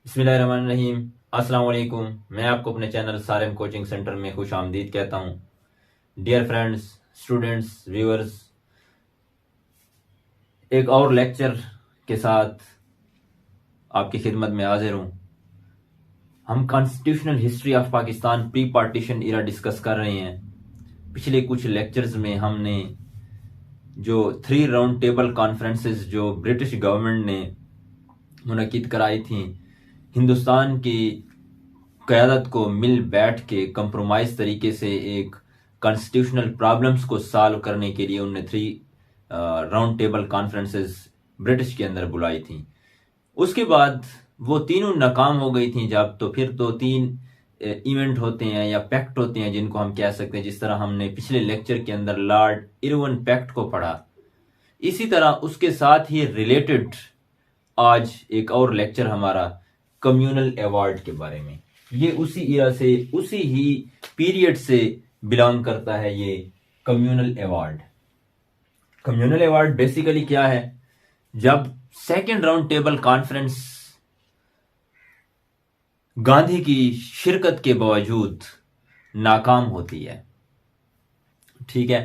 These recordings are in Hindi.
बिस्मिल्लाहिर्रहमानिर्रहीम। अस्सलाम वालेकुम। मैं आपको अपने चैनल सारिम कोचिंग सेंटर में खुश आमदीद कहता हूँ। डियर फ्रेंड्स, स्टूडेंट्स, व्यूअर्स, एक और लेक्चर के साथ आपकी खिदमत में हाजिर हूँ। हम constitutional history of Pakistan pre partition era discuss कर रहे हैं। पिछले कुछ लेक्चर्स में हमने जो 3 राउंड टेबल कॉन्फ्रेंसेस जो ब्रिटिश गवर्नमेंट ने मुनक्किद कराई थी, हिंदुस्तान की क़यादत को मिल बैठ के कंप्रोमाइज तरीके से एक कॉन्स्टिट्यूशनल प्रॉब्लम्स को सॉल्व करने के लिए उनने 3 राउंड टेबल कॉन्फ्रेंसेस ब्रिटिश के अंदर बुलाई थी। उसके बाद वो तीनों नाकाम हो गई थी। जब तो फिर तो 3 इवेंट होते हैं या पैक्ट होते हैं जिनको हम कह सकते हैं, जिस तरह हमने पिछले लेक्चर के अंदर लॉर्ड इरविन पैक्ट को पढ़ा, इसी तरह उसके साथ ही रिलेटेड आज एक और लेक्चर हमारा कम्युनल अवार्ड के बारे में। ये उसी इरा से, उसी ही पीरियड से बिलोंग करता है। ये communal award, communal award basically क्या है? जब second round table conference Gandhi की शिरकत के बावजूद नाकाम होती है, ठीक है।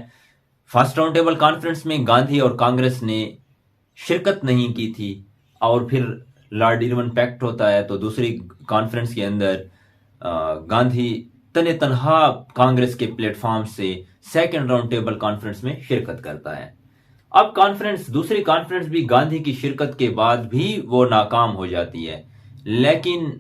फर्स्ट राउंड टेबल कॉन्फ्रेंस में गांधी और कांग्रेस ने शिरकत नहीं की थी और फिर लॉर्ड इरविन पैक्ट होता है, तो दूसरी कॉन्फ्रेंस के अंदर गांधी तने तनहा कांग्रेस के प्लेटफॉर्म से सेकेंड राउंड टेबल कॉन्फ्रेंस में शिरकत करता है। अब दूसरी कॉन्फ्रेंस भी गांधी की शिरकत के बाद भी वो नाकाम हो जाती है, लेकिन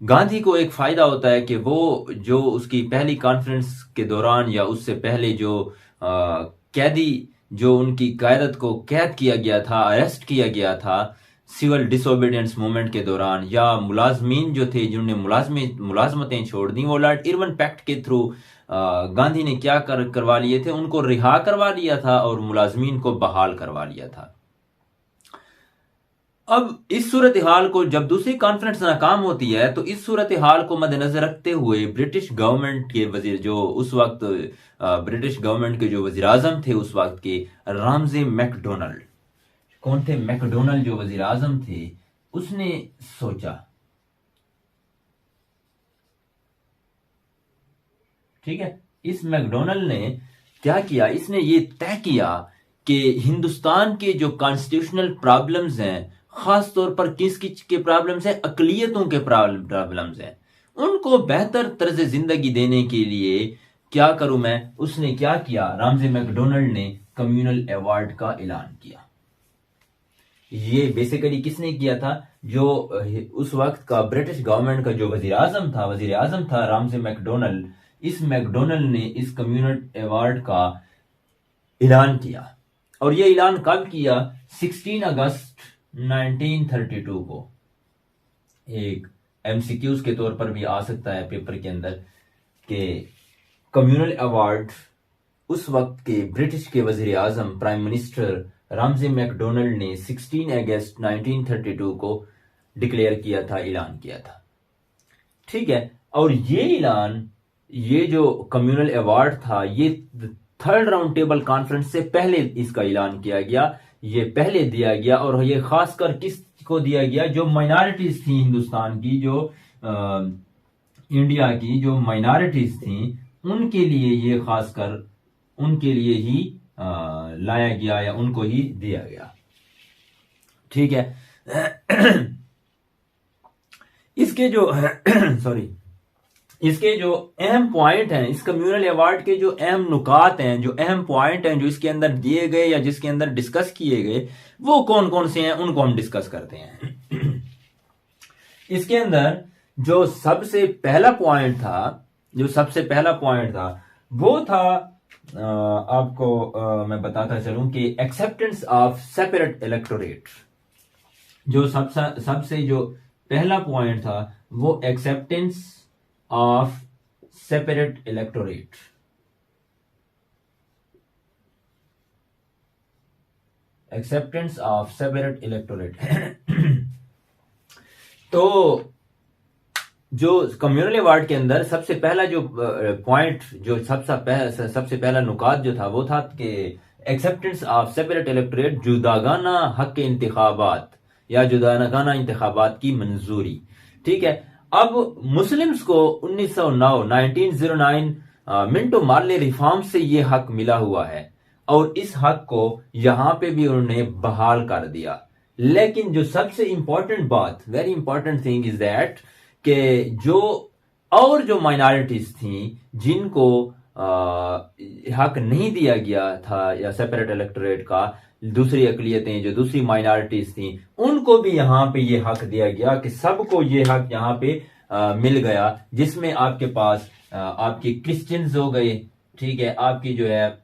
गांधी को एक फायदा होता है कि वो जो उसकी पहली कॉन्फ्रेंस के दौरान या उससे पहले जो कैदी जो उनकी क़यादत को कैद किया गया था, अरेस्ट किया गया था सिविल डिसोबीडियंस मूवमेंट के दौरान, या मुलाजमीन जो थे जिन्होंने मुलाजमतें छोड़ दी, वो लॉर्ड इरविन पैक्ट के थ्रू गांधी ने क्या करवा लिए थे, उनको रिहा करवा लिया था और मुलाजमीन को बहाल करवा लिया था। अब इस सूरत हाल को जब दूसरी कॉन्फ्रेंस नाकाम होती है, तो इस सूरत हाल को मद्देनजर रखते हुए ब्रिटिश गवर्नमेंट के वजीर जो उस वक्त ब्रिटिश गवर्नमेंट के जो वजीर आजम थे उस वक्त के, रामजे मैकडोनल्ड, कौन थे? मैकडोनल्ड जो वजीर आजम थे, उसने सोचा, ठीक है, इस मैकडोनल्ड ने क्या किया, इसने ये तय किया कि हिंदुस्तान के जो कॉन्स्टिट्यूशनल प्रॉब्लम्स हैं, खास तौर पर किस के प्रॉब्लम्स हैं? अकलियतों के प्रॉब्लम्स हैं, उनको बेहतर तर्ज जिंदगी देने के लिए क्या करूं मैं? उसने क्या किया, रामजे मैकडोनल्ड ने कम्युनल अवार्ड का ऐलान किया। ये बेसिकली किसने किया था? जो उस वक्त का ब्रिटिश गवर्नमेंट का जो वजीर आजम था रामजे मैकडोनल्ड। इस मैकडोनल्ड ने इस कम्युनल अवार्ड का ऐलान किया, और ये ऐलान कब किया? 16 अगस्त 1932 को। एक एमसीक्यूज के तौर पर भी आ सकता है पेपर के अंदर कि कम्युनल अवार्ड उस वक्त के ब्रिटिश के वजीर आजम प्राइम मिनिस्टर रामजे मैकडोनल्ड ने 16 अगस्त 1932 को डिक्लेयर किया था, ऐलान किया था, ठीक है। और ये ऐलान, ये जो कम्युनल अवार्ड था, ये थर्ड राउंड टेबल कॉन्फ्रेंस से पहले इसका ऐलान किया गया, ये पहले दिया गया, और ये खासकर किसको दिया गया? जो माइनॉरिटीज थी हिंदुस्तान की, जो इंडिया की जो माइनॉरिटीज थी, उनके लिए ये खासकर उनके लिए ही लाया गया या उनको ही दिया गया, ठीक है। इसके जो सॉरी इसके जो अहम पॉइंट हैं, इस कम्युनल अवार्ड के जो अहम नुकात हैं, जो अहम पॉइंट हैं जो इसके अंदर दिए गए या जिसके अंदर डिस्कस किए गए, वो कौन कौन से हैं उनको हम डिस्कस करते हैं। इसके अंदर जो सबसे पहला पॉइंट था, वो था आपको मैं बताता चलूं कि एक्सेप्टेंस ऑफ सेपरेट इलेक्टोरेट। जो सबसे जो पहला पॉइंट था वो acceptance of separate electorate. Acceptance of separate electorate. तो जो कम्युनल अवार्ड के अंदर सबसे पहला जो पॉइंट, जो सबसे पहला नुकात जो था, वो था कि एक्सेप्टेंस ऑफ सेपरेट इलेक्टोरेट, जुदागाना हक इंतखाबात, या जुदानगाना इंतखाबात की मंजूरी। ठीक है, अब मुस्लिम्स को 1909 मिंटो मार्ले रिफॉर्म से ये हक मिला हुआ है और इस हक को यहां पे भी उन्होंने बहाल कर दिया। लेकिन जो सबसे इंपॉर्टेंट बात, very important thing is that कि जो माइनॉरिटीज थी जिनको हक नहीं दिया गया था या सेपरेट इलेक्टोरेट का, दूसरी अकलियतें जो दूसरी माइनॉरिटीज थी उनको भी यहाँ पे ये हक दिया गया कि सबको ये हक यहाँ पे मिल गया, जिसमें आपके पास आपके क्रिश्चियंस हो गए, ठीक है, आपकी जो है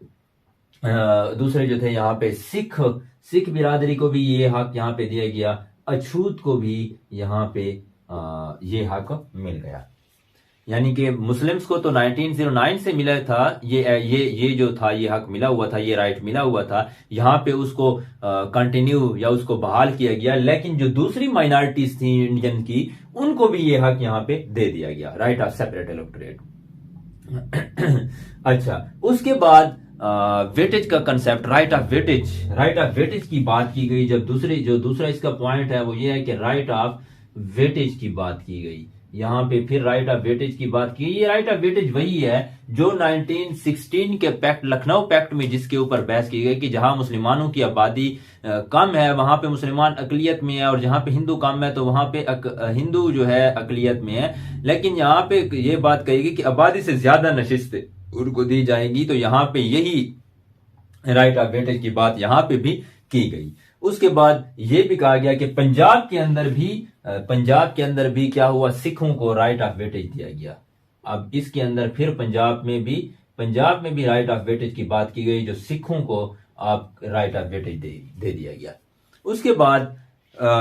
दूसरे जो थे यहाँ पे सिख बिरादरी को भी ये हक यहाँ पे दिया गया, अछूत को भी यहाँ पे ये हक मिल गया। यानी कि मुस्लिम्स को तो 1909 से मिला था ये जो था ये हक मिला हुआ था, ये राइट मिला हुआ था, यहाँ पे उसको कंटिन्यू या उसको बहाल किया गया। लेकिन जो दूसरी माइनॉरिटीज थी इंडियन की, उनको भी ये हक यहाँ पे दे दिया गया, राइट ऑफ सेपरेट इलेक्टोरेट। अच्छा, उसके बाद वेटेज का कंसेप्ट, राइट ऑफ वेटेज की बात की गई। जब दूसरा इसका पॉइंट है वो ये है कि राइट ऑफ वेटेज की बात की गई। यहाँ पे फिर राइट ऑफ वेटेज की बात की। ये राइट ऑफ वेटेज वही है जो 1916 के पैक्ट, लखनऊ पैक्ट में जिसके ऊपर बहस की गई कि जहां मुसलमानों की आबादी कम है वहां पे मुसलमान अकलियत में है, और जहां पे हिंदू कम है तो वहां पे हिंदू जो है अकलियत में है। लेकिन यहाँ पे ये बात कही गई कि आबादी से ज्यादा नशिस्तें उनको दी जाएंगी, तो यहाँ पे यही राइट ऑफ वेटेज की बात यहाँ पे भी की गई। उसके बाद ये भी कहा गया कि पंजाब के अंदर भी क्या हुआ, सिखों को राइट ऑफ वेटेज दिया गया। अब इसके अंदर फिर पंजाब में भी राइट ऑफ वेटेज की बात की गई, जो सिखों को आप राइट ऑफ वेटेज दे दिया गया। उसके बाद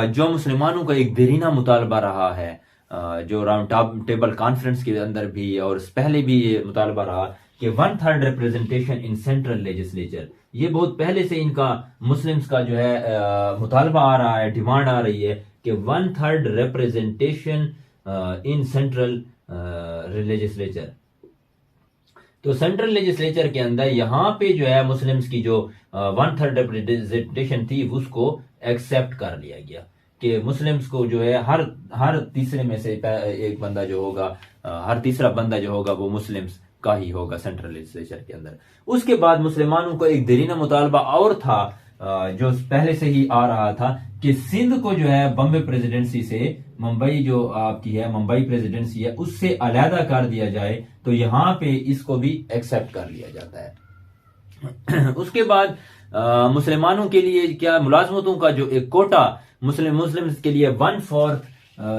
जो मुसलमानों का एक देरीना मुतालबा रहा है, जो राउंड टेबल कॉन्फ्रेंस के अंदर भी और पहले भी ये मुतालबा रहा कि 1/3 रिप्रेजेंटेशन इन सेंट्रल लेजिस्लेचर। ये बहुत पहले से इनका मुस्लिम्स का जो है मुतालबा आ रहा है, डिमांड आ रही है कि 1/3 रिप्रेजेंटेशन इन सेंट्रल लेजिस्लेचर। तो सेंट्रल लेजिस्लेचर के अंदर यहाँ पे जो है मुस्लिम्स की जो 1/3 रिप्रेजेंटेशन थी उसको एक्सेप्ट कर लिया गया कि मुस्लिम्स को जो है हर तीसरे में से एक बंदा जो होगा, हर तीसरा बंदा जो होगा वो मुस्लिम्स का ही होगा सेंट्रल लेजिस्लेचर के अंदर। उसके बाद मुसलमानों को एक देरीना मुतालबा और था जो पहले से ही आ रहा था कि सिंध को जो है बम्बे प्रेसिडेंसी से, मुंबई जो आपकी है मुंबई प्रेसिडेंसी है, उससे अलहदा कर दिया जाए। तो यहाँ पे इसको भी एक्सेप्ट कर लिया जाता है। उसके बाद मुसलमानों के लिए क्या, मुलाजमतों का जो एक कोटा मुस्लिम्स के लिए 1/4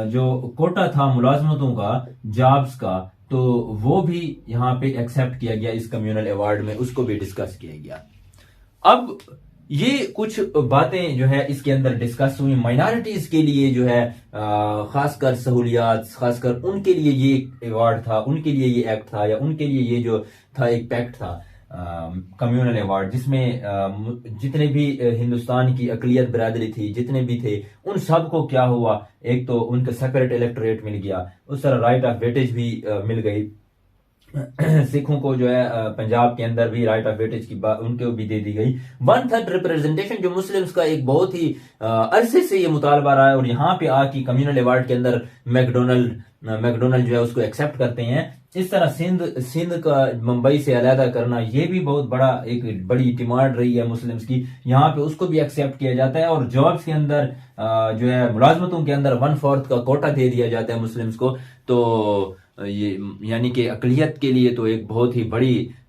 जो कोटा था मुलाजमतों का, जॉब्स का, तो वो भी यहाँ पे एक्सेप्ट किया गया इस कम्युनल अवार्ड में, उसको भी डिस्कस किया गया। अब ये कुछ बातें जो है इसके अंदर डिस्कस हुई। माइनॉरिटीज के लिए जो है खासकर सहूलियात, खासकर उनके लिए ये अवार्ड था, उनके लिए ये एक्ट था, या उनके लिए ये जो था एक पैक्ट था कम्युनल अवार्ड, जिसमें जितने भी हिंदुस्तान की अकलियत बिरादरी थी, जितने भी थे, उन सब को क्या हुआ, एक तो उनका सेपरेट इलेक्टोरेट मिल गया, उस तरह राइट ऑफ वेटेज भी मिल गई। सिखों को जो है पंजाब के अंदर भी राइट ऑफ वेटेज की बात उनको भी दे दी गई। 1/3 रिप्रेजेंटेशन जो मुस्लिम्स का एक बहुत ही अरसे से ये मुतालबा रहा है, और यहाँ पे आके कम्युनल अवार्ड के अंदर मैकडोनल्ड जो है उसको एक्सेप्ट करते हैं। इस तरह सिंध का मुंबई से अलहदा करना, ये भी बहुत बड़ी डिमांड रही है मुस्लिम्स की, यहाँ पे उसको भी एक्सेप्ट किया जाता है। और जॉब्स के अंदर जो है मुलाजमतों के अंदर 1/4 का कोटा दे दिया जाता है मुस्लिम्स को। तो ये यानी कि अकलियत के लिए तो एक बहुत ही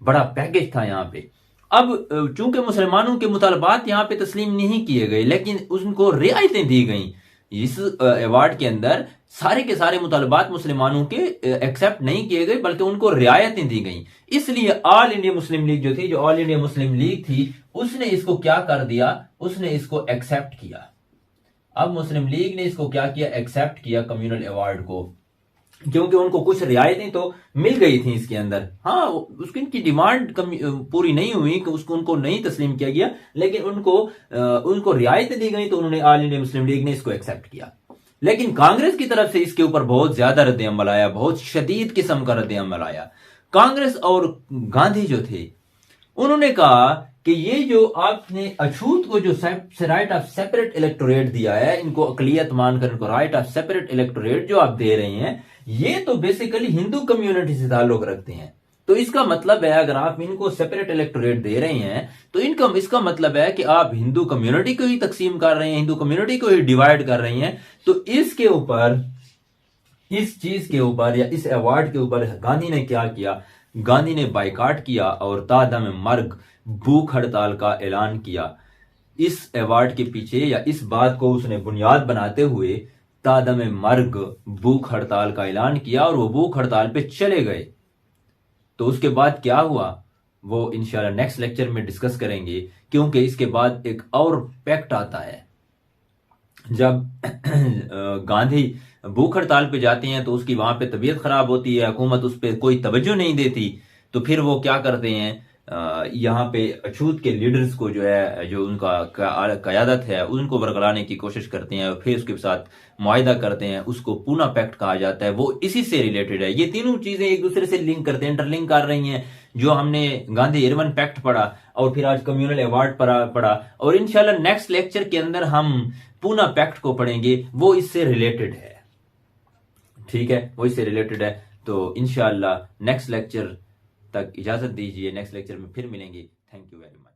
बड़ा पैकेज था यहाँ पे। अब चूंकि मुसलमानों के मुतालबात यहाँ पे तस्लीम नहीं किए गए, लेकिन उनको रियायतें दी गई। इस अवार्ड के अंदर सारे के सारे मुतालबात मुसलमानों के एक्सेप्ट नहीं किए गए, बल्कि उनको रियायतें दी गई। इसलिए ऑल इंडिया मुस्लिम लीग जो ऑल इंडिया मुस्लिम लीग थी, उसने इसको क्या कर दिया, उसने इसको एक्सेप्ट किया। अब मुस्लिम लीग ने इसको क्या किया, एक्सेप्ट किया कम्युनल अवार्ड को, क्योंकि उनको कुछ रियायतें तो मिल गई थी इसके अंदर। हाँ, उसकी इनकी डिमांड पूरी नहीं हुई कि उनको नहीं तस्लीम किया गया, लेकिन उनको रियायतें दी गई, तो उन्होंने ऑल इंडिया मुस्लिम लीग ने इसको एक्सेप्ट किया। लेकिन कांग्रेस की तरफ से इसके ऊपर बहुत ज्यादा रद्द अमल आया, बहुत शदीद किस्म का रद्द अमल आया। कांग्रेस और गांधी जो थे, उन्होंने कहा कि ये जो आपने अछूत को जो राइट ऑफ सेपरेट इलेक्टोरेट दिया है, इनको अकलियत मानकर इनको राइट ऑफ सेपरेट इलेक्टोरेट जो आप दे रहे हैं, ये तो बेसिकली हिंदू कम्युनिटी से ताल्लुक रखते हैं। तो इसका मतलब है अगर आप इनको सेपरेट इलेक्टोरेट दे रहे हैं तो इसका मतलब है कि आप हिंदू कम्युनिटी को ही तकसीम कर रहे हैं, हिंदू कम्युनिटी को ही डिवाइड कर रहे हैं। तो इसके ऊपर, इस चीज के ऊपर या इस अवार्ड के ऊपर गांधी ने क्या किया, गांधी ने बाइकाट किया और तादम मर्ग भूख हड़ताल का ऐलान किया। इस अवार्ड के पीछे या इस बात को उसने बुनियाद बनाते हुए तादम मर्ग भूख हड़ताल का ऐलान किया और वो भूख हड़ताल पे चले गए। तो उसके बाद क्या हुआ वो इंशाल्लाह नेक्स्ट लेक्चर में डिस्कस करेंगे, क्योंकि इसके बाद एक और पैक्ट आता है। जब गांधी भूख हड़ताल पे जाते हैं तो उसकी वहां पे तबीयत खराब होती है, हुकूमत उस पर कोई तवज्जो नहीं देती, तो फिर वो क्या करते हैं, यहाँ पे अछूत के लीडर्स को जो है, जो उनका क़यादत है, उनको बरगलाने की कोशिश करते हैं, फिर उसके साथ मुआहिदा करते हैं, उसको पूना पैक्ट कहा जाता है। वो इसी से रिलेटेड है। ये तीनों चीजें एक दूसरे से लिंक करते हैं, इंटरलिंक कर रही हैं। जो हमने गांधी इरविन पैक्ट पढ़ा और फिर आज कम्युनल अवार्ड पढ़ा और इंशाल्लाह नेक्स्ट लेक्चर के अंदर हम पूना पैक्ट को पढ़ेंगे, वो इससे रिलेटेड है। ठीक है, वो इससे रिलेटेड है। तो इंशाल्लाह नेक्स्ट लेक्चर तक इजाजत दीजिए, नेक्स्ट लेक्चर में फिर मिलेंगे। Thank you very much.